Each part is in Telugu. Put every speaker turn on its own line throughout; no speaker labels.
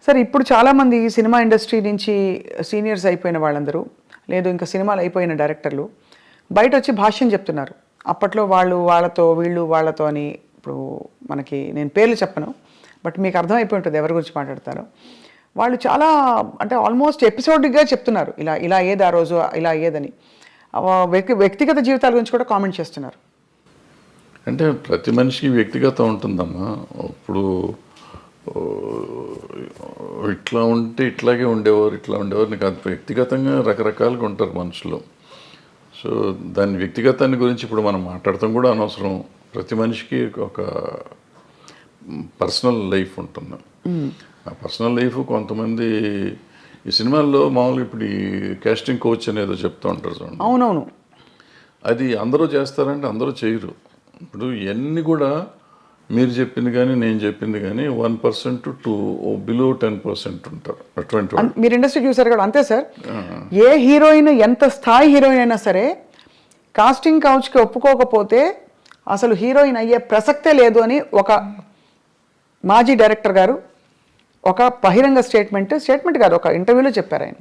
సార్ ఇప్పుడు చాలామంది సినిమా ఇండస్ట్రీ నుంచి సీనియర్స్ అయిపోయిన వాళ్ళందరూ లేదు ఇంకా సినిమాలు అయిపోయిన డైరెక్టర్లు బయట వచ్చి భాష్యం చెప్తున్నారు. అప్పట్లో వాళ్ళు వాళ్ళతో వీళ్ళు వాళ్ళతో అని. ఇప్పుడు మనకి నేను పేర్లు చెప్పను, బట్ మీకు అర్థమైపోయి ఉంటుంది ఎవరి గురించి మాట్లాడతారో. వాళ్ళు చాలా అంటే ఆల్మోస్ట్ ఎపిసోడిక్గా చెప్తున్నారు, ఇలా ఇలా ఏది ఆ రోజు ఇలా ఏదని. వ్యక్తిగత జీవితాల గురించి కూడా కామెంట్ చేస్తున్నారు.
అంటే ప్రతి మనిషికి వ్యక్తిగతం ఉంటుందమ్మా. ఇప్పుడు ఇట్లా ఉంటే ఇట్లాగే ఉండేవారు, ఇట్లా ఉండేవారు కాదు. వ్యక్తిగతంగా రకరకాలుగా ఉంటారు మనుషులు. సో దాని వ్యక్తిగతాన్ని గురించి ఇప్పుడు మనం మాట్లాడటం కూడా అనవసరం. ప్రతి మనిషికి ఒక పర్సనల్ లైఫ్ ఉంటుంది. ఆ పర్సనల్ లైఫ్ కొంతమంది ఈ సినిమాల్లో మామూలుగా ఇప్పుడు ఈ కాస్టింగ్ కోచ్ అనేదో చెప్తూ ఉంటారు చూడండి.
అవునవును,
అది అందరూ చేస్తారంటే అందరూ చేయరు. ఇప్పుడు ఇవన్నీ కూడా మీరు చెప్పింది కానీ నేను చెప్పింది కానీ 1% టు బిలో 10% ఉంటారు అటువంటి.
మీరు ఇండస్ట్రీ చూసారు కదా, అంతే సార్. ఏ హీరోయిన్ ఎంత స్థాయి హీరోయిన్ అయినా సరే కాస్టింగ్ కౌచ్కి ఒప్పుకోకపోతే అసలు హీరోయిన్ అయ్యే ప్రసక్తే లేదు అని ఒక మాజీ డైరెక్టర్ గారు ఒక బహిరంగ స్టేట్మెంట్ కాదు, ఒక ఇంటర్వ్యూలో చెప్పారు ఆయన.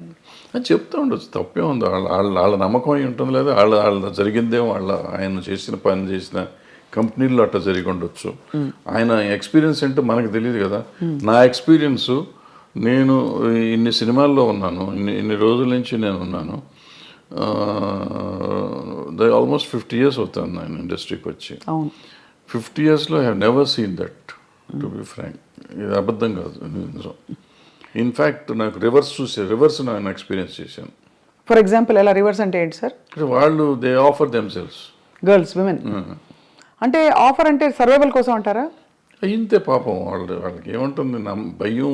చెప్తూ ఉండొచ్చు, తప్పే ఉంది. వాళ్ళ నమ్మకం అయి ఉంటుంది, లేదా వాళ్ళ జరిగిందేమో, ఆయన చేసిన పని చేసిన కంపెనీల్లో అట్లా జరిగి ఉండొచ్చు. ఆయన ఎక్స్పీరియన్స్ ఏంటో మనకు తెలియదు కదా. నా ఎక్స్పీరియన్సు, నేను ఇన్ని సినిమాల్లో ఉన్నాను, ఇన్ని రోజుల నుంచి నేను ఉన్నాను. ఆల్మోస్ట్ 50 years అవుతాను నేను ఇండస్ట్రీకి వచ్చి. 50 yearsలో I have never seen that, to be frank. ఇది అబద్ధం కాదు, నిజం. ఇన్ఫ్యాక్ట్ నాకు రివర్స్ నేను ఎక్స్పీరియన్స్ చేశాను.
ఫర్ ఎగ్జాంపుల్ ఎలా రివర్స్ అంటే ఏంటి సార్?
వాళ్ళు they offer themselves,
girls women అంటే ఆఫర్ అంటే సర్వైవల్ కోసం అంటారా?
ఇంతే పాపం. వాళ్ళకి ఏముంటుంది, భయం.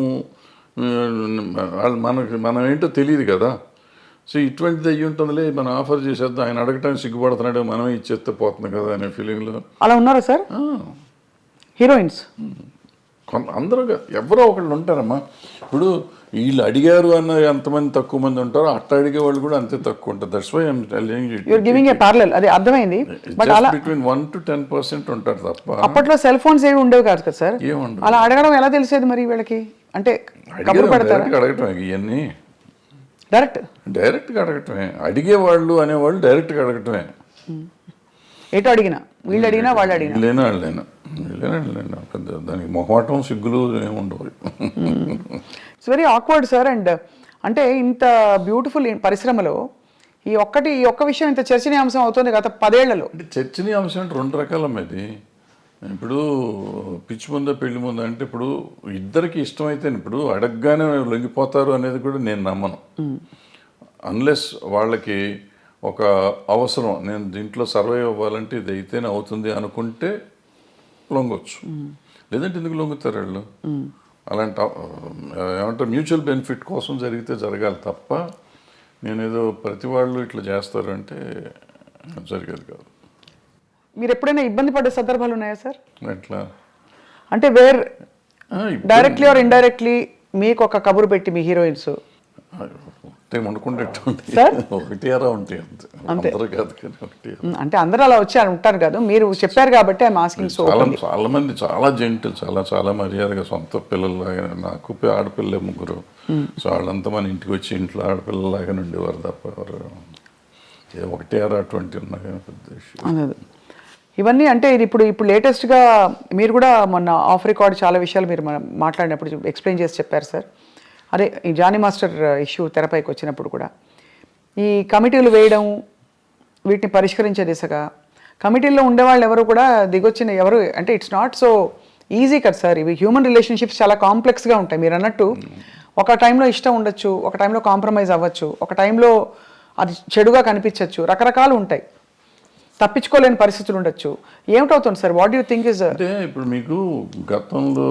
మనం ఏంటో తెలియదు కదా. సో ఇటువంటిది అయ్యి ఉంటుందిలే, మనం ఆఫర్ చేసేద్దాం, ఆయన అడగటానికి సిగ్గుపడుతున్నాడు, మనమే ఇచ్చేస్తే పోతుంది కదా అనే ఫీలింగ్లో.
అలా ఉన్నారా సార్ హీరోయిన్స్?
అందరూ ఎవరో ఒకళ్ళు ఉంటారమ్మా. ఇప్పుడు వీళ్ళు అడిగారు అన్న ఎంతమంది తక్కువ మంది ఉంటారో అట్లా అడిగే వాళ్ళు కూడా అంతే తక్కువ ఉంటారు. That's why I'm telling you.
You're giving a parallel, అది అర్థమైంది. బట్ అలా
బిట్వీన్ 1 to 10% ఉంటారు తప్ప.
అప్పట్లో సెల్ ఫోన్స్ ఏవి ఉండేవి కాదు కదా సార్.
ఏముండదు.
అలా అడగడం ఎలా తెలిసేది మరి వీళ్ళకి? అంటే కబురు పెడతారా?
అడగటమే ఇవన్నీ, డైరెక్ట్గా అడగటమే. అడిగేవాళ్ళు అనేవాళ్ళు డైరెక్ట్గా అడగటమే.
ఎటు అడిగినా, వీళ్ళు అడిగినా వాళ్ళు అడిగినా,
వాళ్ళైనా పెద్ద దానికి మొహమాటం సిగ్గులు ఏముండవు.
It's very awkward sir. And అంటే ఇంత బ్యూటిఫుల్ పరిశ్రమలో ఈ ఒక్క విషయం ఇంత చర్చనీయాంశం అవుతుంది గత 10 ఏళ్లలో.
అంటే చర్చనీయాంశం అంటే 2 రకాలమ్మది. ఇప్పుడు పిచ్చి ముందా పెళ్లి ముందా అంటే ఇప్పుడు ఇద్దరికి ఇష్టమైతే ఇప్పుడు అడగగానే లొంగిపోతారు అనేది కూడా నేను నమ్మను. అన్లెస్ వాళ్ళకి ఒక అవసరం, నేను దీంట్లో సర్వైవ్ అవ్వాలంటే ఇది అయితేనే అవుతుంది అనుకుంటే లొంగొచ్చు. లేదంటే ఎందుకు లొంగుతారు వాళ్ళు? అలాంటి ఏమంటారు, మ్యూచువల్ బెనిఫిట్ కోసం జరిగితే జరగాలి తప్ప నేనేదో ప్రతి వాళ్ళు ఇట్లా చేస్తారు అంటే జరిగేది కాదు.
మీరు ఎప్పుడైనా ఇబ్బంది పడే సందర్భాలు ఉన్నాయా సార్?
ఎట్లా
అంటే డైరెక్ట్లీ ఆర్ ఇండైరెక్ట్లీ మీకు ఒక కబురు పెట్టి మీ హీరోయిన్స్
వండుకుంటే ఒకటి అరా ఉంటాయి
అంతే
కాదు కానీ ఒకటి.
అంటే అందరూ అలా వచ్చి ఉంటారు కదా, మీరు చెప్పారు కాబట్టి ఐఎమ్ ఆస్కింగ్. సో
చాలా మంది చాలా జెంటిల్, చాలా మర్యాదగా, సొంత పిల్లల్లాగా. నాకు ఆడపిల్లలే 3. సో వాళ్ళంతా మన ఇంటికి వచ్చి ఇంట్లో ఆడపిల్లలాగానే ఉండేవారు తప్ప ఎవరు ఒకటి అరా 20 ఉన్నా కానీ పెద్ద విషయం.
ఇవన్నీ అంటే ఇది ఇప్పుడు లేటెస్ట్గా మీరు కూడా మొన్న ఆఫ్ రికార్డ్ చాలా విషయాలు మీరు మాట్లాడినప్పుడు ఎక్స్ప్లెయిన్ చేసి చెప్పారు సార్. అదే ఈ జానీ మాస్టర్ ఇష్యూ తెరపైకి వచ్చినప్పుడు కూడా ఈ కమిటీలు వేయడం, వీటిని పరిష్కరించే దిశగా కమిటీల్లో ఉండేవాళ్ళు ఎవరు కూడా దిగొచ్చిన ఎవరు అంటే ఇట్స్ నాట్ సో ఈజీ కదా సార్. ఇవి హ్యూమన్ రిలేషన్షిప్స్ చాలా కాంప్లెక్స్గా ఉంటాయి. మీరు అన్నట్టు ఒక టైంలో ఇష్టం ఉండొచ్చు, ఒక టైంలో కాంప్రమైజ్ అవ్వచ్చు, ఒక టైంలో అది చెడుగా కనిపించవచ్చు, రకరకాలు ఉంటాయి, తప్పించుకోలేని పరిస్థితులు ఉండొచ్చు. ఏమిటవుతుంది sir? What you think is?
అంటే ఇప్పుడు మీకు గతంలో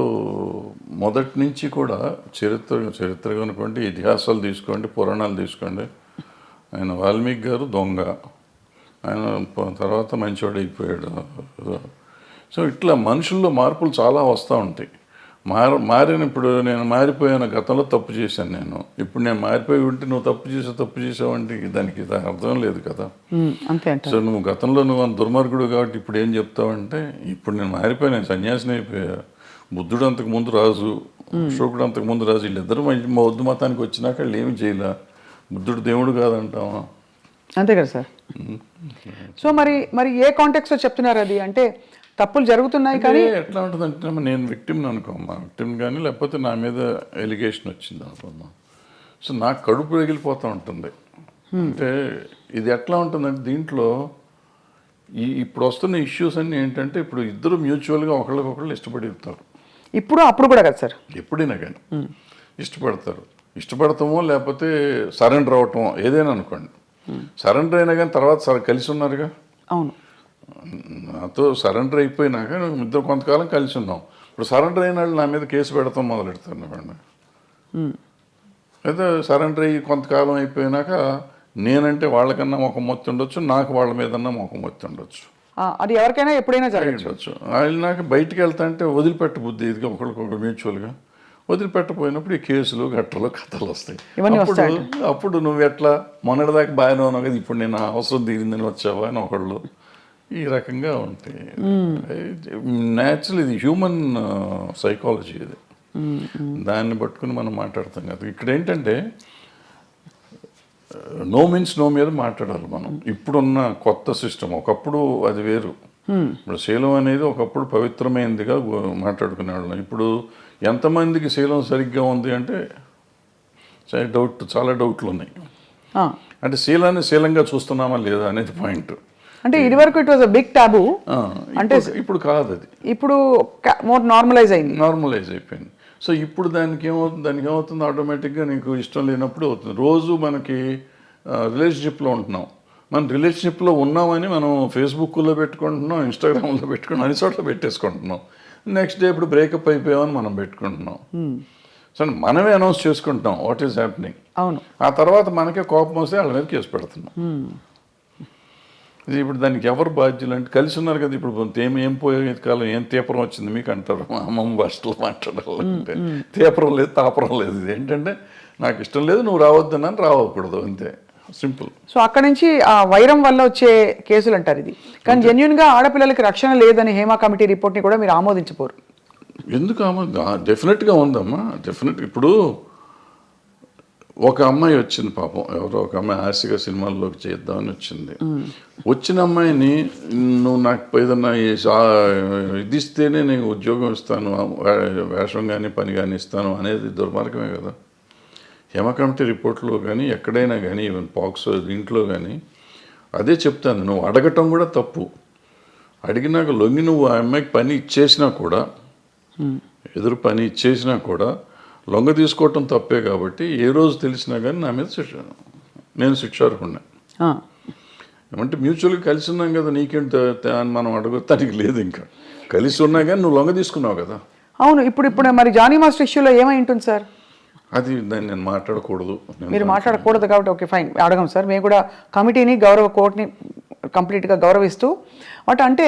మొదటి నుంచి కూడా చరిత్ర అనుకోండి, ఇతిహాసాలు తీసుకోండి, పురాణాలు తీసుకోండి. ఆయన వాల్మీకి గారు దొంగ, ఆయన తర్వాత మంచివాడు అయిపోయాడు. సో ఇట్లా మనుషుల్లో మార్పులు చాలా వస్తూ ఉంటాయి. మారినప్పుడు నేను మారిపోయాను, గతంలో తప్పు చేశాను నేను, ఇప్పుడు నేను మారిపోయి ఉంటే నువ్వు తప్పు చేసావు అంటే దానికి అర్థం లేదు కదా. సో నువ్వు గతంలో నువ్వు దుర్మార్గుడు కాబట్టి ఇప్పుడు ఏం చెప్తావంటే ఇప్పుడు నేను మారిపోయాను, నేను సన్యాసిని అయిపోయా. బుద్ధుడు అంతకు ముందు రాజు, అశోకుడు అంతకు ముందు రాజు వీళ్ళిద్దరూ బౌద్ధ మతానికి వచ్చినాక వాళ్ళు ఏమి చేయలే. బుద్ధుడు దేవుడు కాదంటావా?
అంతే కదా సార్. సో మరి ఏ కాంటెక్స్లో చెప్తున్నారు అది? అంటే తప్పులు జరుగుతున్నాయి కానీ
ఎట్లా ఉంటుందంటే నేను విక్టిమ్ని అనుకోమ్మా, విక్టిమ్ కానీ లేకపోతే నా మీద ఎలిగేషన్ వచ్చింది అనుకోమ్మా, సో నాకు కడుపు రగిలిపోతూ ఉంటుంది. అంటే ఇది ఎట్లా ఉంటుందంటే దీంట్లో ఇప్పుడు వస్తున్న ఇష్యూస్ అన్నీ ఏంటంటే ఇప్పుడు ఇద్దరు మ్యూచువల్గా ఒకళ్ళకొకళ్ళు ఇష్టపడతారు.
ఇప్పుడు అప్పుడు కూడా కదా సార్,
ఎప్పుడైనా కానీ ఇష్టపడతారు. ఇష్టపడతామో లేకపోతే సరెండర్ అవటమో ఏదైనా అనుకోండి. సరెండర్ అయినా కానీ తర్వాత కలిసి ఉన్నారుగా.
అవును,
నాతో సరెండర్ అయిపోయినాక ఇద్దరు కొంతకాలం కలిసి ఉన్నాం. ఇప్పుడు సరెండర్ అయిన వాళ్ళు నా మీద కేసు పెడతాం మొదలెడతారు అన్నమాట. అయితే సరెండర్ అయ్యి కొంతకాలం అయిపోయినాక నేనంటే వాళ్ళకన్నా మొఖం మొత్తి ఉండొచ్చు, నాకు వాళ్ళ మీదన్నా మొఖం మొత్తి ఉండొచ్చు.
అది ఎవరికైనా ఎప్పుడైనా జరగచ్చు.
వాళ్ళు నాకు బయటికి వెళ్తా అంటే వదిలిపెట్ట బుద్ధి ఇదిగా ఒకరికొకరు మ్యూచువల్గా వదిలిపెట్టపోయినప్పుడు ఈ కేసులు గట్టలు కథలు వస్తాయి. అప్పుడు నువ్వు ఎట్లా మొన్నటిదాకా బాగానే ఉన్నావు కదా, ఇప్పుడు నేను అవసరం తీరిందని వచ్చావా అని ఒకళ్ళు ఈ రకంగా ఉంటాయి. న్యాచురల్, ఇది హ్యూమన్ సైకాలజీ ఇది. దాన్ని పట్టుకుని మనం మాట్లాడతాం కదా. ఇక్కడ ఏంటంటే నో మీన్స్ నో మీద మాట్లాడాలి మనం. ఇప్పుడున్న కొత్త సిస్టమ్, ఒకప్పుడు అది వేరు. ఇప్పుడు శీలం అనేది ఒకప్పుడు పవిత్రమైనదిగా మాట్లాడుకునేవాళ్ళం. ఇప్పుడు ఎంతమందికి శీలం సరిగ్గా ఉంది అంటే చాలా డౌట్లు ఉన్నాయి. అంటే శీలాన్ని శీలంగా చూస్తున్నామా లేదా అనేది పాయింట్.
అంటే ఇది వరకు ఇట్ వాజ్ అ బిగ్ టాబు,
అంటే ఇప్పుడు కాదు, అది
ఇప్పుడు మోర్ నార్మలైజ్
అయిపోయింది. సో ఇప్పుడు దానికి ఏమవుతుంది ఆటోమేటిక్గా నీకు ఇష్టం లేనప్పుడు అవుతుంది. రోజు మనకి రిలేషన్షిప్లో ఉంటున్నాం, మనం రిలేషన్షిప్లో ఉన్నామని మనం ఫేస్బుక్లో పెట్టుకుంటున్నాం, ఇన్స్టాగ్రామ్లో పెట్టుకుంటున్నాం, అన్ని చోట్ల పెట్టేసుకుంటున్నాం. నెక్స్ట్ డే ఇప్పుడు బ్రేకప్ అయిపోయామని మనం పెట్టుకుంటున్నాం. సో మనమే అనౌన్స్ చేసుకుంటాం వాట్ ఈస్ హ్యాపెనింగ్.
అవును,
ఆ తర్వాత మనకే కోపం వస్తే వాళ్ళ మీద కేసు పెడుతున్నాం. ఇది ఇప్పుడు దానికి ఎవరు బాధ్యులు అంటే కలిసి ఉన్నారు కదా. ఇప్పుడు ఏం పోయే కాలం ఏం తీపరం వచ్చింది మీకు అంటారు మా అమ్మమ్మ భాషలో మాట్లాడాలంటే. తీపరం లేదు, తాపరం లేదు. ఇది ఏంటంటే నాకు ఇష్టం లేదు, నువ్వు రావద్దనని రావకూడదు, అంతే, సింపుల్.
సో అక్కడ నుంచి ఆ వైరం వల్ల వచ్చే కేసులు అంటారు ఇది. కానీ జెన్యున్గా ఆడపిల్లలకి రక్షణ లేదని హేమా కమిటీ రిపోర్ట్ని కూడా మీరు ఆమోదించపోరు.
ఎందుకు డెఫినెట్గా ఉందమ్మా, డెఫినెట్. ఇప్పుడు ఒక అమ్మాయి వచ్చింది పాపం, ఎవరో ఒక అమ్మాయి ఆశగా సినిమాల్లోకి చేద్దామని వచ్చింది. వచ్చిన అమ్మాయిని నువ్వు నాకు ఏదన్నా ఇది ఇస్తేనే నేను ఉద్యోగం ఇస్తాను, వేషం కానీ పని కానీ ఇస్తాను అనేది దుర్మార్గమే కదా. హేమ కమిటీ రిపోర్ట్లో కానీ ఎక్కడైనా కానీ ఈవెన్ పాక్సో దీంట్లో కానీ అదే చెప్తాను. నువ్వు అడగటం కూడా తప్పు. అడిగినాక లొంగి నువ్వు ఆ అమ్మాయికి పని ఇచ్చేసినా కూడా, ఎదురు పని ఇచ్చేసినా కూడా లొంగ తీసుకోవటం తప్పే. కాబట్టి ఏ రోజు తెలిసినా కానీ నా మీద నేను శిక్షార్హుడిని. ఏమంటే మ్యూచువల్గా కలిసి ఉన్నాం కదా, నీకేంటి అని మనం అడగటానికి లేదు. ఇంకా కలిసి ఉన్నా కానీ నువ్వు లొంగ తీసుకున్నావు కదా.
అవును, ఇప్పుడు మరి జానీ మాస్టర్ ఇష్యూలో ఏమై ఉంటుంది సార్?
అది దాన్ని నేను మాట్లాడకూడదు.
మీరు మాట్లాడకూడదు కాబట్టి ఓకే ఫైన్, అడగం సార్. మేము కూడా కమిటీని కోర్టుని కంప్లీట్గా గౌరవిస్తూ అంటే